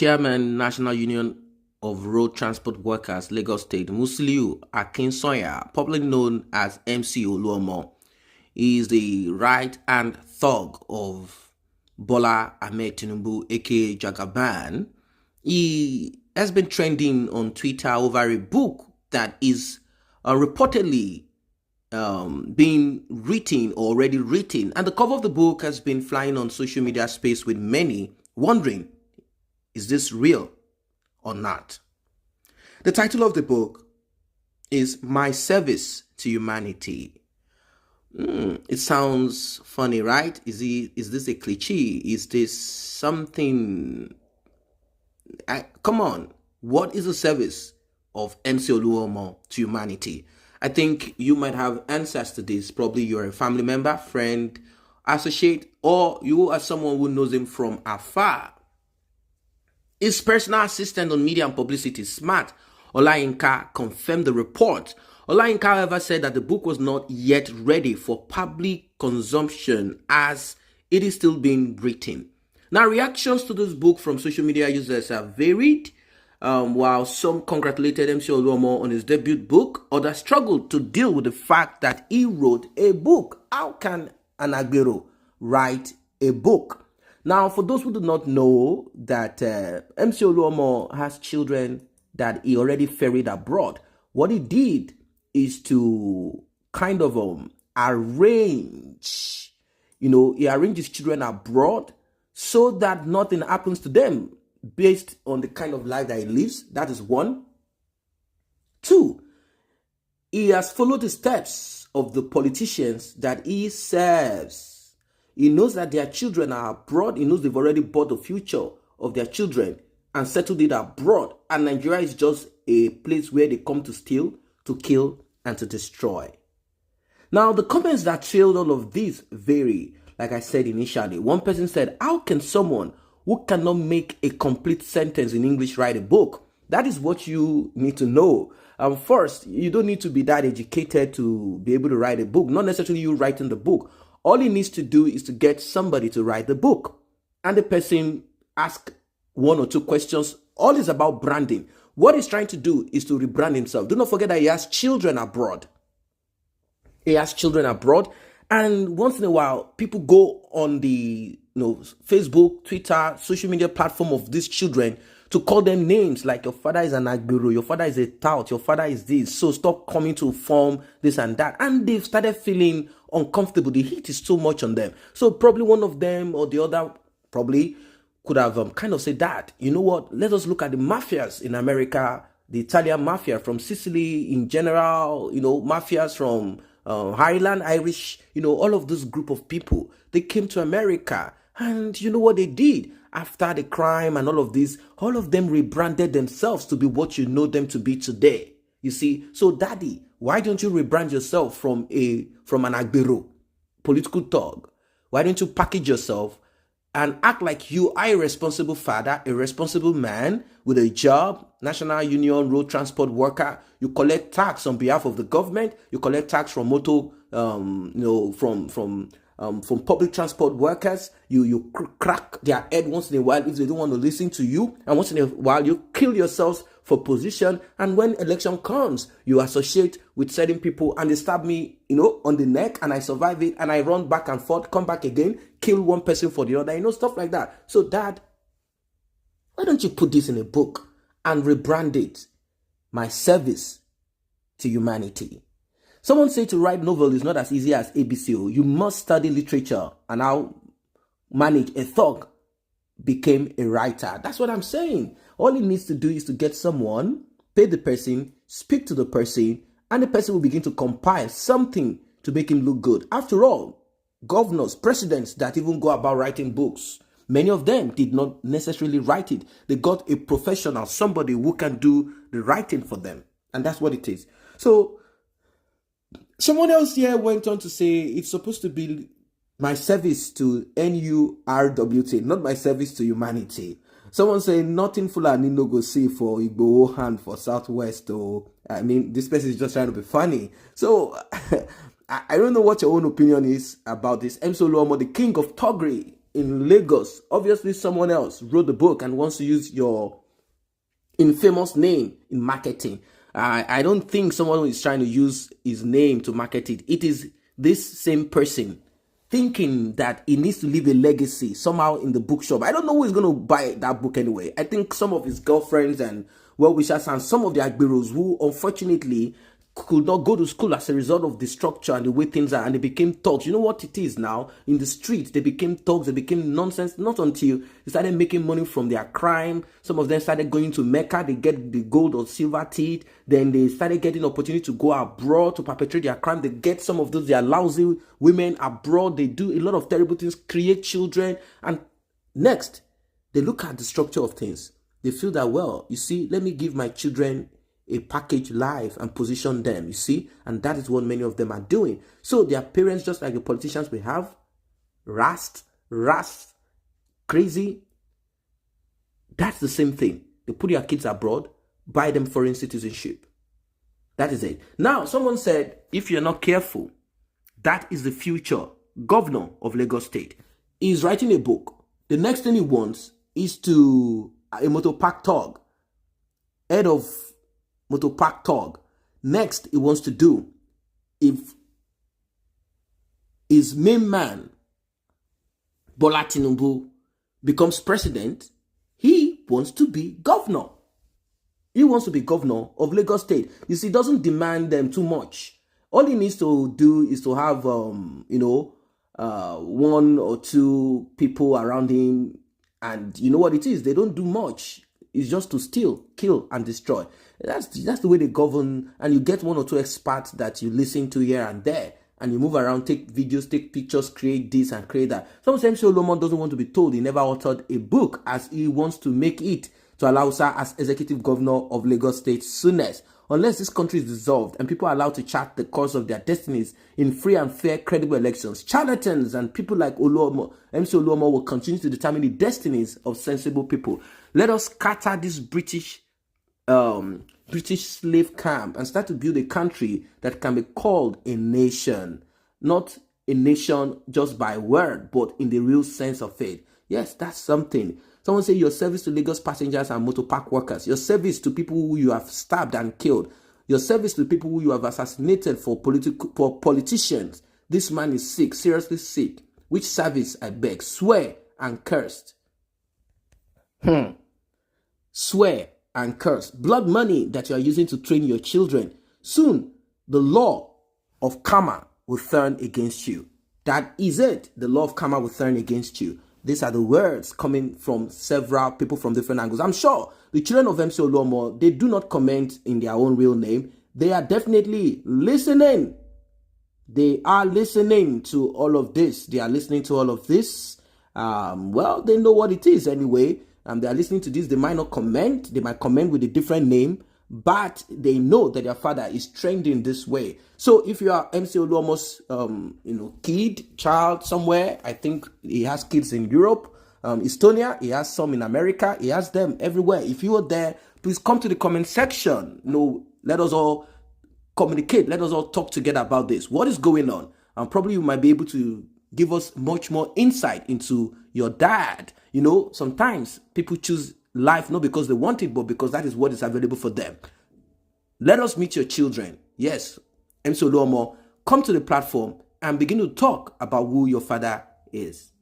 Chairman, National Union of Road Transport Workers, Lagos State, Musiliu Akinsanya, popularly known as MCOLUOMO, is the right-hand thug of Bola Ahmed Tinubu, aka Jagaban. He has been trending on Twitter over a book that is reportedly being written or already written, and the cover of the book has been flying on social media space with many wondering, is this real or not? The title of the book is My Service to Humanity. It sounds funny, right? Is this a cliche? Is this something? Come on. What is the service of MCOLUOMO to humanity? I think you might have answers to this. Probably you're a family member, friend, associate, or you are someone who knows him from afar. His personal assistant on media and publicity, Smart Olayinka, confirmed the report. Olayinka, however, said that the book was not yet ready for public consumption as it is still being written. Now, reactions to this book from social media users are varied. While some congratulated MCOLUOMO on his debut book, others struggled to deal with the fact that he wrote a book. How can an AGBERO write a book? Now, for those who do not know that MCOLUOMO has children that he already ferried abroad, what he did is to kind of arrange, he arranged his children abroad so that nothing happens to them based on the kind of life that he lives. That is one. Two, he has followed the steps of the politicians that he serves. He knows that their children are abroad. He knows they've already bought the future of their children and settled it abroad. And Nigeria is just a place where they come to steal, to kill, and to destroy. Now, the comments that trailed all of this vary. Like I said initially, one person said, how can someone who cannot make a complete sentence in English write a book? That is what you need to know. First, you don't need to be that educated to be able to write a book. Not necessarily you writing the book. All he needs to do is to get somebody to write the book. And the person ask one or two questions. All is about branding. What he's trying to do is to rebrand himself. Do not forget that he has children abroad. He has children abroad. And once in a while, people go on the Facebook, Twitter, social media platform of these children to call them names like your father is an AGBERO, your father is a tout, your father is this. So stop coming to form this and that. And they've started feeling uncomfortable. The heat is too much on them. So probably one of them or the other probably could have kind of said that, you know what, let us look at the mafias in America, the Italian mafia from Sicily in general, mafias from Highland, Irish, all of this group of people. They came to America and you know what they did? After the crime and all of this, all of them rebranded themselves to be what you know them to be today. You see, so daddy, why don't you rebrand yourself from an AGBERO, political thug? Why don't you package yourself and act like you are a responsible father, a responsible man with a job, National Union Road Transport Worker? You collect tax on behalf of the government. You collect tax from from public transport workers. You crack their head once in a while if they don't want to listen to you, and once in a while you kill yourselves for position. And when election comes, you associate with certain people and they stab me, on the neck, and I survive it, and I run back and forth, come back again, kill one person for the other, stuff like that. So dad, why don't you put this in a book and rebrand it? My Service to Humanity. Someone said to write novel is not as easy as ABCO. You must study literature and how manage a thug became a writer. That's what I'm saying. All he needs to do is to get someone, pay the person, speak to the person, and the person will begin to compile something to make him look good. After all, governors, presidents that even go about writing books, many of them did not necessarily write it. They got a professional, somebody who can do the writing for them. And that's what it is. So, someone else here went on to say it's supposed to be my service to NURWT, not my service to humanity. Someone saying nothing Fulani no go see for Igbo hand for Southwest. This person is just trying to be funny. So I don't know what your own opinion is about this. MCOLUOMO, the king of thuggery, in Lagos. Obviously, someone else wrote the book and wants to use your infamous name in marketing. I don't think someone is trying to use his name to market it. It is this same person thinking that he needs to leave a legacy somehow in the bookshop. I don't know who is going to buy that book anyway. I think some of his girlfriends and well-wishers and some of the AGBEROs who unfortunately could not go to school as a result of the structure and the way things are, and they became thugs. You know what it is now? In the street, they became thugs, they became nonsense, not until they started making money from their crime. Some of them started going to Mecca, they get the gold or silver teeth, then they started getting opportunity to go abroad to perpetrate their crime. They get some of those, their lousy women abroad, they do a lot of terrible things, create children, and next, they look at the structure of things. They feel that, well, you see, let me give my children a package life and position them, you see, and that is what many of them are doing. So their parents, just like the politicians we have, rust, crazy, that's the same thing. They put your kids abroad, buy them foreign citizenship. That is it. Now, someone said, if you're not careful, that is the future governor of Lagos State. He's writing a book. The next thing he wants is to a motor park thug, head of motor park thug. Next, he wants to do, if his main man, Bola Tinubu, becomes president, he wants to be governor. He wants to be governor of Lagos State. You see, he doesn't demand them too much. All he needs to do is to have, one or two people around him. And you know what it is? They don't do much. It's just to steal, kill, and destroy. That's the way they govern. And you get one or two experts that you listen to here and there. And you move around, take videos, take pictures, create this and create that. Sometimes MCOLUOMO doesn't want to be told. He never authored a book as he wants to make it to allow Sir as executive governor of Lagos State soonest. Unless this country is dissolved and people are allowed to chart the course of their destinies in free and fair, credible elections, charlatans and people like MCOLUOMO will continue to determine the destinies of sensible people. Let us scatter this British slave camp and start to build a country that can be called a nation. Not a nation just by word, but in the real sense of it. Yes, that's something. Someone say your service to Lagos passengers and motor park workers, your service to people who you have stabbed and killed, your service to people who you have assassinated for politicians. This man is sick, seriously sick. Which service, I beg? Swear and cursed. Swear and cursed. Blood money that you are using to train your children. Soon, the law of karma will turn against you. That is it. The law of karma will turn against you. These are the words coming from several people from different angles. I'm sure the children of MCOLUOMO, they do not comment in their own real name. They are definitely listening. They are listening to all of this. They are listening to all of this. Well, they know what it is anyway. They are listening to this. They might not comment. They might comment with a different name. But they know that their father is trending this way. So if you are MCOLUOMO's, kid, child somewhere, I think he has kids in Europe, Estonia, he has some in America, he has them everywhere. If you are there, please come to the comment section. Let us all communicate. Let us all talk together about this. What is going on? And probably you might be able to give us much more insight into your dad. Sometimes people choose life not because they want it, but because that is what is available for them. Let us meet your children. Yes, MCOLUOMO, come to the platform and begin to talk about who your father is.